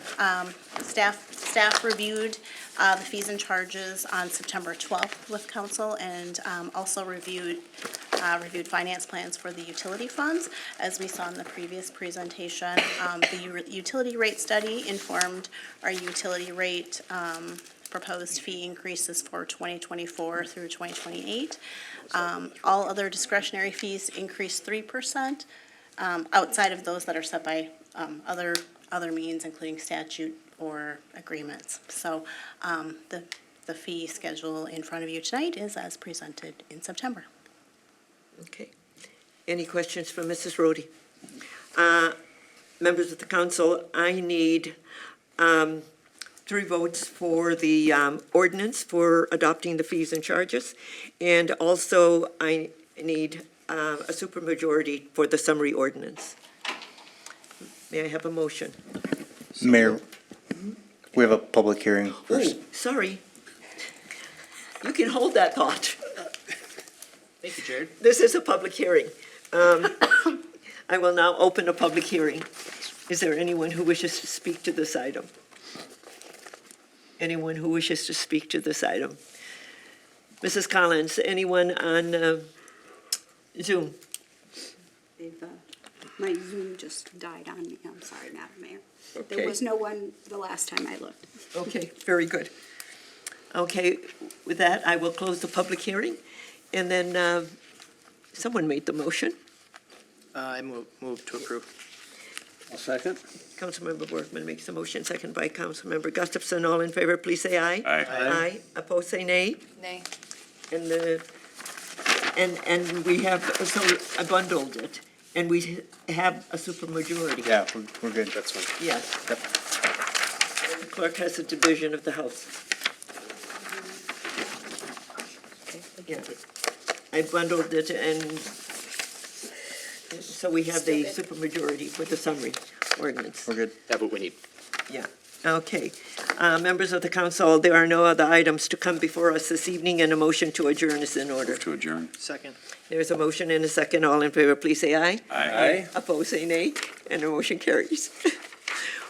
staff reviewed the fees and charges on September 12th with council, and also reviewed finance plans for the utility funds. As we saw in the previous presentation, the utility rate study informed our utility rate proposed fee increases for 2024 through 2028. All other discretionary fees increased 3%. Outside of those that are set by other means, including statute or agreements. So the fee schedule in front of you tonight is as presented in September. Okay. Any questions for Mrs. Rhodey? Members of the council, I need 3 votes for the ordinance for adopting the fees and charges, and also I need a supermajority for the summary ordinance. May I have a motion? Mayor, we have a public hearing first. Oh, sorry. You can hold that thought. Thank you, Jared. This is a public hearing. I will now open a public hearing. Is there anyone who wishes to speak to this item? Anyone who wishes to speak to this item? Mrs. Collins, anyone on Zoom? My Zoom just died on me. I'm sorry, Madam Mayor. Okay. There was no one the last time I looked. Okay, very good. Okay, with that, I will close the public hearing, and then someone made the motion. I move to approve. A second? Councilmember Workman makes the motion, second by Councilmember Gustafson. All in favor, please say aye. Aye. Aye. Opposed, say nay. Nay. And we have, so I bundled it, and we have a supermajority. Yeah, we're good. That's fine. Yes. The clerk has a division of the House. Yeah. I bundled it, and so we have the supermajority with the summary ordinance. We're good. Have what we need. Yeah, okay. Members of the council, there are no other items to come before us this evening, and a motion to adjourn is in order. Move to adjourn. Second. There's a motion and a second. All in favor, please say aye. Aye. Opposed, say nay, and the motion carries.